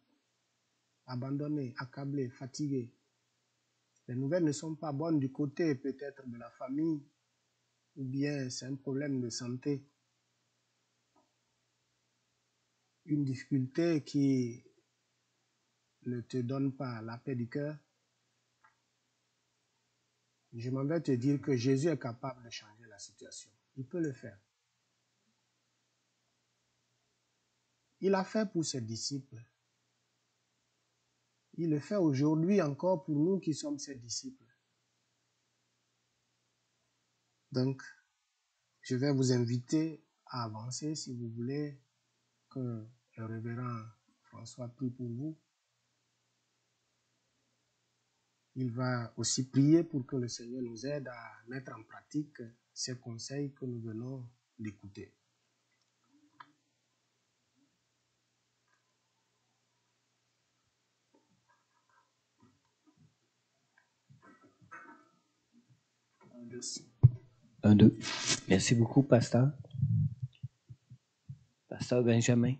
abandonné, accablé, fatigué. Les nouvelles ne sont pas bonnes du côté peut-être de la famille, ou bien c'est un problème de santé. Une difficulté qui ne te donne pas la paix du cœur. Je m'en vais te dire que Jésus est capable de changer la situation. Il peut le faire. Il l'a fait pour ses disciples. Il le fait aujourd'hui encore pour nous qui sommes ses disciples. Donc, je vais vous inviter à avancer si vous voulez que le révérend François prie pour vous. Il va aussi prier pour que le Seigneur nous aide à mettre en pratique ces conseils que nous venons d'écouter. Un, deux. Merci beaucoup, pasteur. Pasteur Benjamin.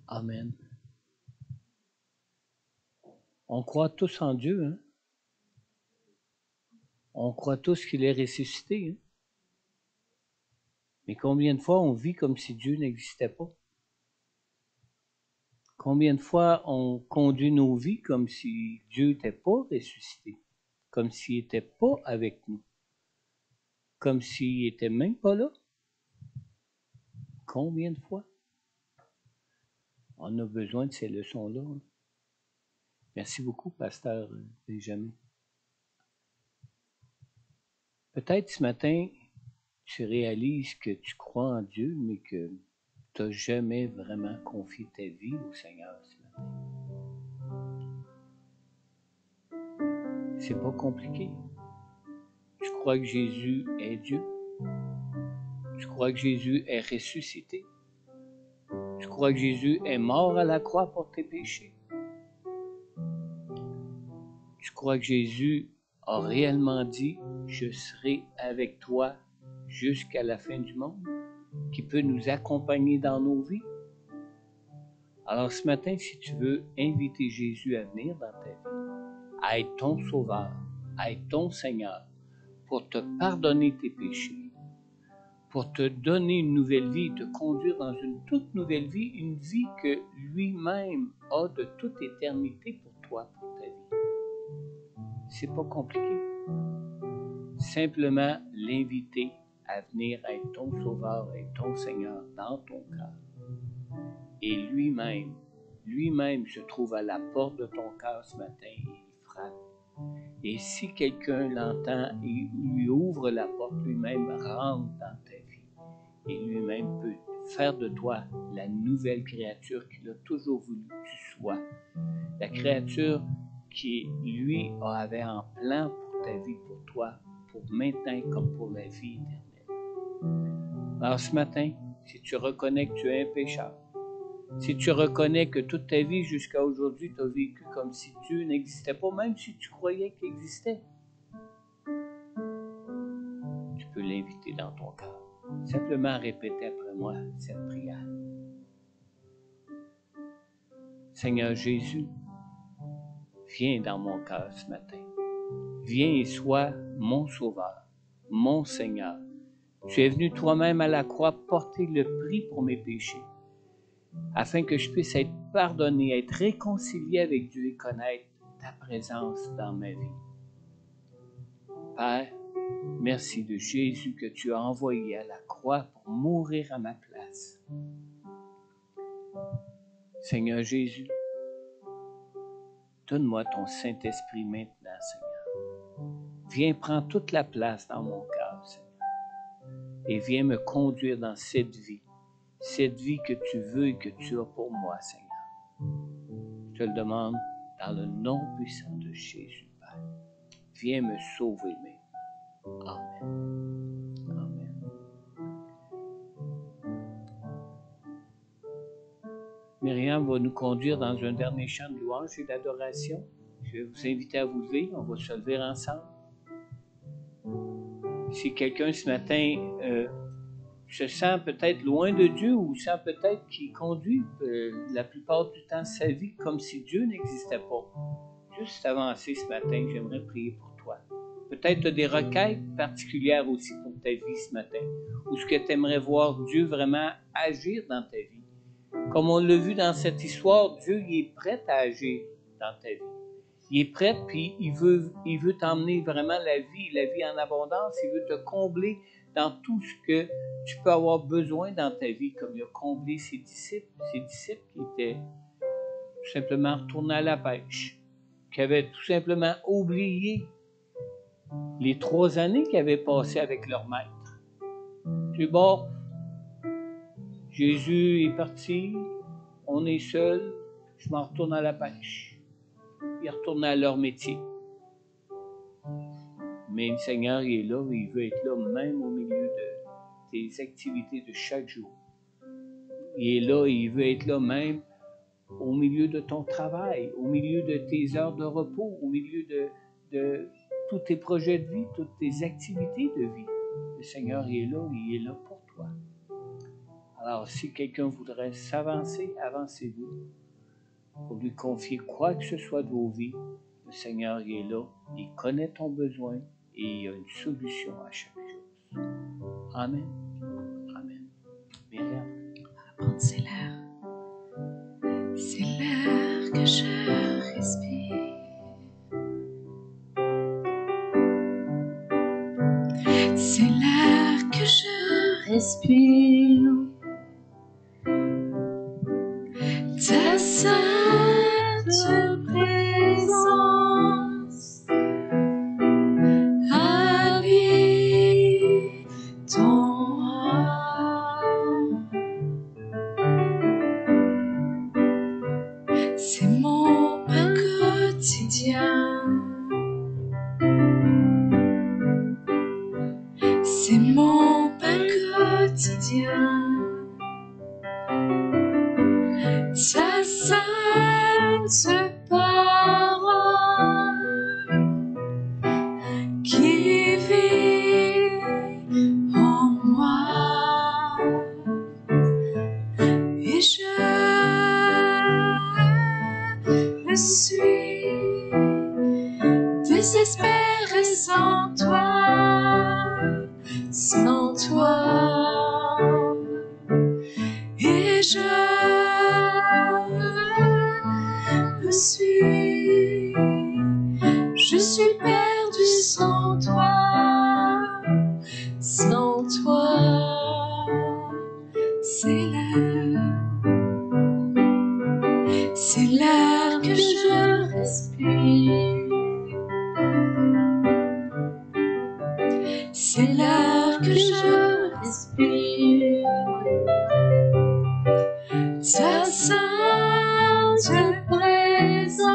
Amen. On croit tous en Dieu, hein? On croit tous qu'il est ressuscité, hein? Mais combien de fois on vit comme si Dieu n'existait pas? Combien de fois on conduit nos vies comme si Dieu n'était pas ressuscité? Comme s'il n'était pas avec nous? Comme s'il n'était même pas là? Combien de fois? On a besoin de ces leçons-là, hein? Merci beaucoup, pasteur Benjamin. Peut-être ce matin, tu réalises que tu crois en Dieu, mais que tu n'as jamais vraiment confié ta vie au Seigneur ce matin. C'est pas compliqué. Tu crois que Jésus est Dieu. Tu crois que Jésus est ressuscité. Tu crois que Jésus est mort à la croix pour tes péchés. Tu crois que Jésus a réellement dit « Je serai avec toi jusqu'à la fin du monde », qui peut nous accompagner dans nos vies. Alors ce matin, si tu veux inviter Jésus à venir dans ta vie, à être ton sauveur, à être ton Seigneur, pour te pardonner tes péchés, pour te donner une nouvelle vie, te conduire dans une toute nouvelle vie, une vie que lui-même a de toute éternité pour toi, pour ta vie. C'est pas compliqué. Simplement l'inviter à venir être ton sauveur, être ton Seigneur dans ton cœur. Et lui-même se trouve à la porte de ton cœur ce matin et il frappe. Et si quelqu'un l'entend et lui ouvre la porte, lui-même rentre dans ta vie. Et lui-même peut faire de toi la nouvelle créature qu'il a toujours voulu que tu sois. La créature qui, lui, avait en plan pour ta vie, pour toi, pour maintenant comme pour la vie éternelle. Alors ce matin, si tu reconnais que tu es un pécheur, si tu reconnais que toute ta vie jusqu'à aujourd'hui, tu as vécu comme si Dieu n'existait pas, même si tu croyais qu'il existait, tu peux l'inviter dans ton cœur. Simplement répéter après moi cette prière. Seigneur Jésus, viens dans mon cœur ce matin. Viens et sois mon sauveur, mon Seigneur. Tu es venu toi-même à la croix porter le prix pour mes péchés, afin que je puisse être pardonné, être réconcilié avec Dieu et connaître ta présence dans ma vie. Père, merci de Jésus que tu as envoyé à la croix pour mourir à ma place. Seigneur Jésus, donne-moi ton Saint-Esprit maintenant, Seigneur. Viens prendre toute la place dans mon cœur, Seigneur. Et viens me conduire dans cette vie que tu veux et que tu as pour moi, Seigneur. Je te le demande dans le nom puissant de Jésus, Père. Viens me sauver, mais Amen. Amen. Myriam va nous conduire dans un dernier chant de louange et d'adoration. Je vais vous inviter à vous lever. On va se lever ensemble. Si quelqu'un ce matin se sent peut-être loin de Dieu ou sent peut-être qu'il conduit la plupart du temps sa vie comme si Dieu n'existait pas, juste avancer ce matin, j'aimerais prier pour toi. Peut-être tu as des requêtes particulières aussi pour ta vie ce matin, ou ce que tu aimerais voir Dieu vraiment agir dans ta vie. Comme on l'a vu dans cette histoire, Dieu il est prêt à agir dans ta vie. Il est prêt, puis il veut t'emmener vraiment la vie en abondance. Il veut te combler dans tout ce que tu peux avoir besoin dans ta vie, comme il a comblé ses disciples qui étaient tout simplement retournés à la pêche, qui avaient tout simplement oublié les 3 années qu'ils avaient passées avec leur maître. Puis bon, Jésus est parti, on est seul, je m'en retourne à la pêche. Ils retournent à leur métier. Mais le Seigneur, il est là, il veut être là même au milieu de tes activités de chaque jour. Il est là, il veut être là même au milieu de ton travail, au milieu de tes heures de repos, au milieu de tous tes projets de vie, toutes tes activités de vie. Le Seigneur, il est là pour toi. Alors, si quelqu'un voudrait s'avancer, avancez-vous pour lui confier quoi que ce soit de vos vies. Le Seigneur, il est là, il connaît ton besoin et il y a une solution à chaque chose. Amen. Amen. Myriam. C'est l'air. C'est l'air que je respire. C'est l'air que je respire. Ta sainte présence habite en moi. C'est mon pain quotidien. C'est mon pain quotidien. Ta sainte parole qui vit en moi. Et je suis désespérée sans toi, sans toi. Et je suis perdue sans toi, sans toi. C'est l'air que je respire. C'est l'air que je respire. Ta sainte présence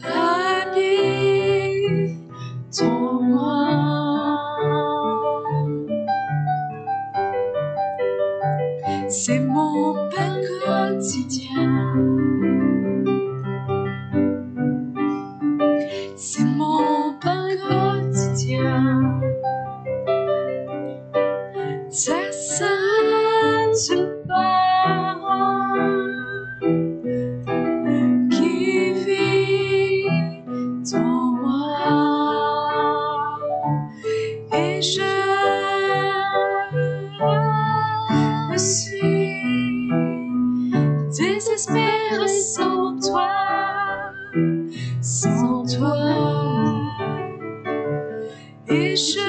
habite en moi. C'est mon pain quotidien. C'est mon pain quotidien. Ta sainte parole qui vit en moi. Et je suis désespérée sans toi, sans toi. Et je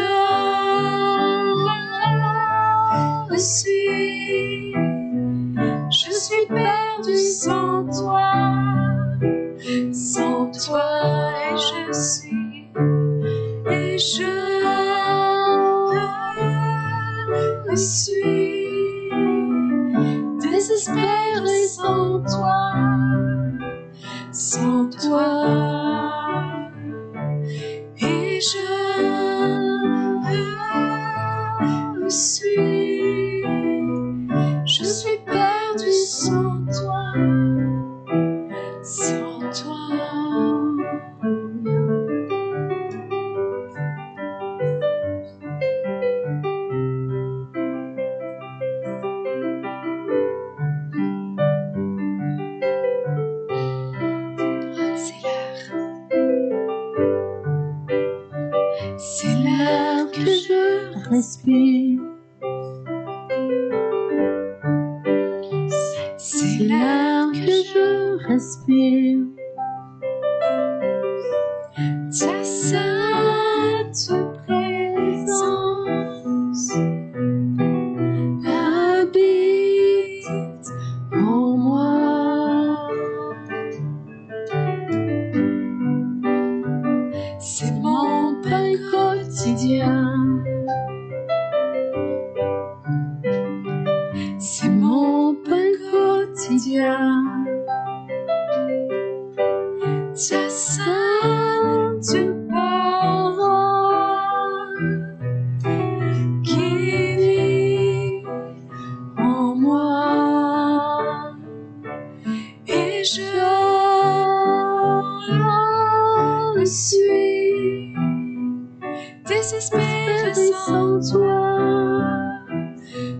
suis perdue sans toi, sans toi. Et je suis désespérée sans toi, sans toi. Et je suis perdue sans toi, sans toi. C'est l'air que je respire. C'est l'air que je respire. Ta sainte présence habite en moi. C'est mon pain quotidien. C'est mon pain quotidien. désespérer sans toi,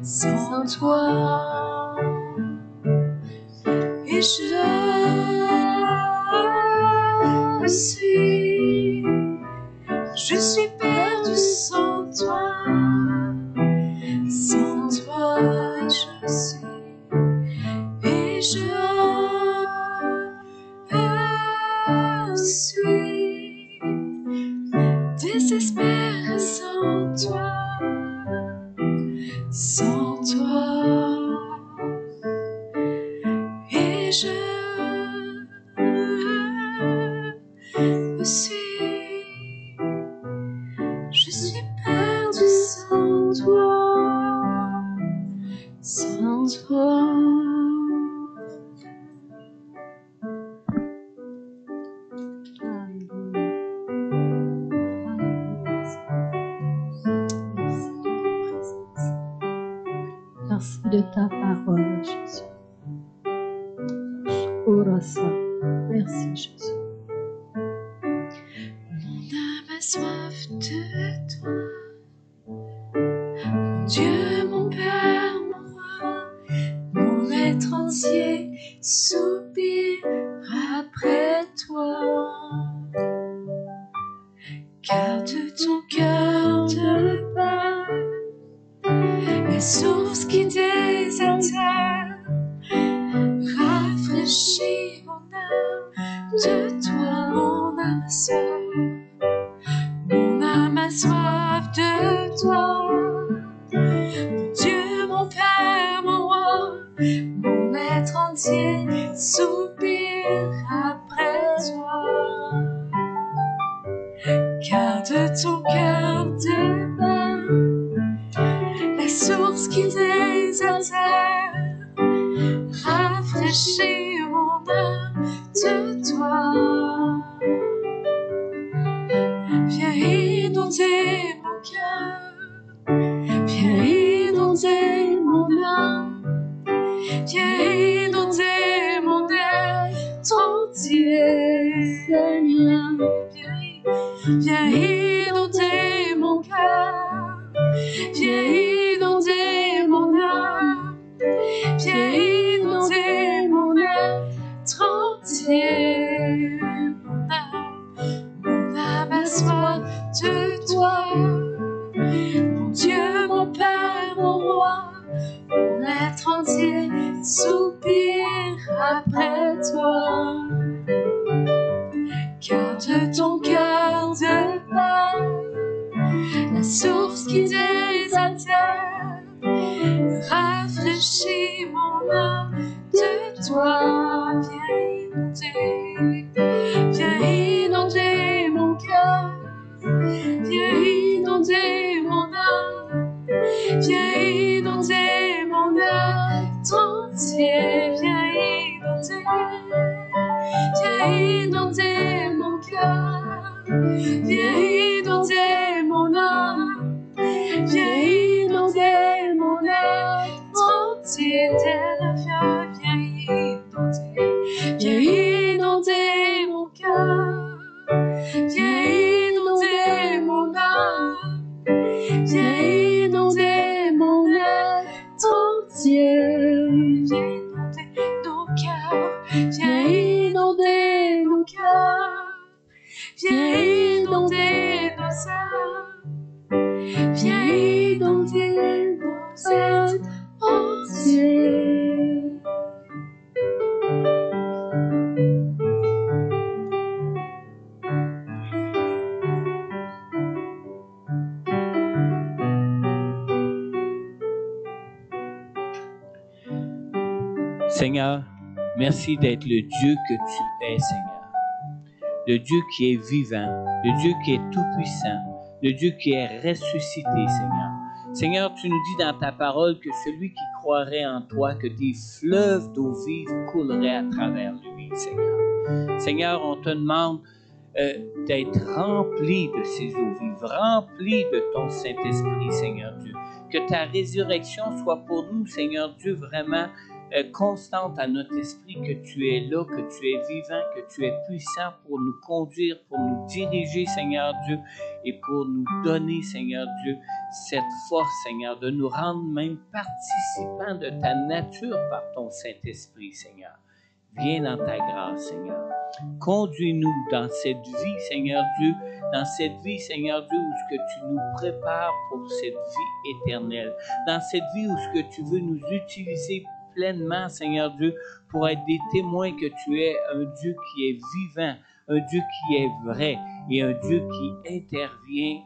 sans toi. Et je suis perdu sans toi, sans toi je suis, et je suis désespéré sans toi, sans toi, et je suis perdu sans toi, sans toi. Merci de ta parole, Jésus. Merci, Jésus. Mon âme a soif de toi. Mon Dieu, mon Père, mon roi, mon être entier soupire après toi. Garde ton cœur de pain, la source qui désaltère, rafraîchis mon âme de toi, mon âme a soif. Mon âme a soif de toi, mon Dieu, mon Père, mon roi, mon être entier soupire après toi. Garde ton cœur de pain, la source qui désaltère, rafraîchis mon âme de toi. Viens inonder mon cœur, viens inonder mon âme, viens inonder mon être entier, Seigneur. Viens inonder mon cœur, viens inonder mon âme, viens inonder mon être entier, mon âme a soif de toi, mon Dieu, mon Père, mon roi, mon être entier soupire après toi. Garde ton cœur de pain, la source qui désaltère, rafraîchis mon âme de toi. Viens inonder mon cœur, viens inonder mon âme, viens inonder mon être entier, viens inonder mon cœur, viens inonder mon âme, viens inonder mon être entier, viens inonder mon cœur, viens inonder mon âme, viens inonder mon être entier, viens inonder nos cœurs, viens inonder nos cœurs, viens inonder nos âmes, viens inonder nos êtres entiers. Seigneur, merci d'être le Dieu que tu es, Seigneur. Le Dieu qui est vivant, le Dieu qui est tout-puissant, le Dieu qui est ressuscité, Seigneur. Seigneur, tu nous dis dans ta parole que celui qui croirait en toi, que des fleuves d'eau vive couleraient à travers lui, Seigneur. Seigneur, on te demande d'être rempli de ces eaux vives, rempli de ton Saint-Esprit, Seigneur Dieu. Que ta résurrection soit pour nous, Seigneur Dieu, vraiment constante à notre esprit, que tu es là, que tu es vivant, que tu es puissant pour nous conduire, pour nous diriger, Seigneur Dieu, et pour nous donner, Seigneur Dieu, cette force, Seigneur, de nous rendre même participants de ta nature par ton Saint-Esprit, Seigneur. Viens dans ta grâce, Seigneur. Conduis-nous dans cette vie, Seigneur Dieu, dans cette vie, Seigneur Dieu, où ce que tu nous prépares pour cette vie éternelle, dans cette vie où ce que tu veux nous utiliser pleinement, Seigneur Dieu, pour être des témoins que tu es un Dieu qui est vivant, un Dieu qui est vrai et un Dieu qui intervient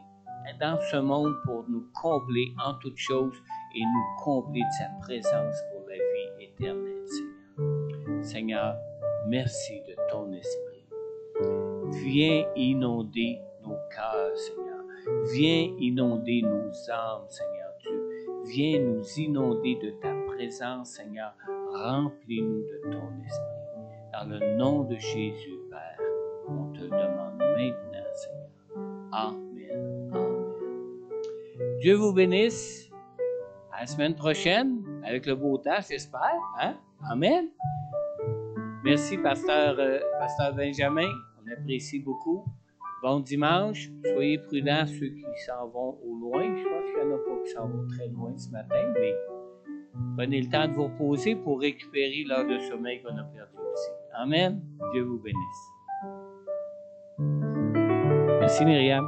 dans ce monde pour nous combler en toutes choses et nous combler de sa présence pour la vie éternelle, Seigneur. Seigneur, merci de ton esprit. Viens inonder nos cœurs, Seigneur. Viens inonder nos âmes, Seigneur Dieu. Viens nous inonder de ta présence, Seigneur. Remplis-nous de ton esprit. Dans le nom de Jésus, Père, on te demande maintenant, Seigneur. Amen. Amen. Dieu vous bénisse. À la semaine prochaine, avec le beau temps, j'espère. Hein? Amen. Merci, Pasteur Benjamin. On apprécie beaucoup. Bon dimanche. Soyez prudents, ceux qui s'en vont au loin. Je pense qu'il n'y en a pas qui s'en vont très loin ce matin, mais prenez le temps de vous reposer pour récupérer l'heure de sommeil qu'on a perdu aussi. Amen. Dieu vous bénisse. Merci, Myriam.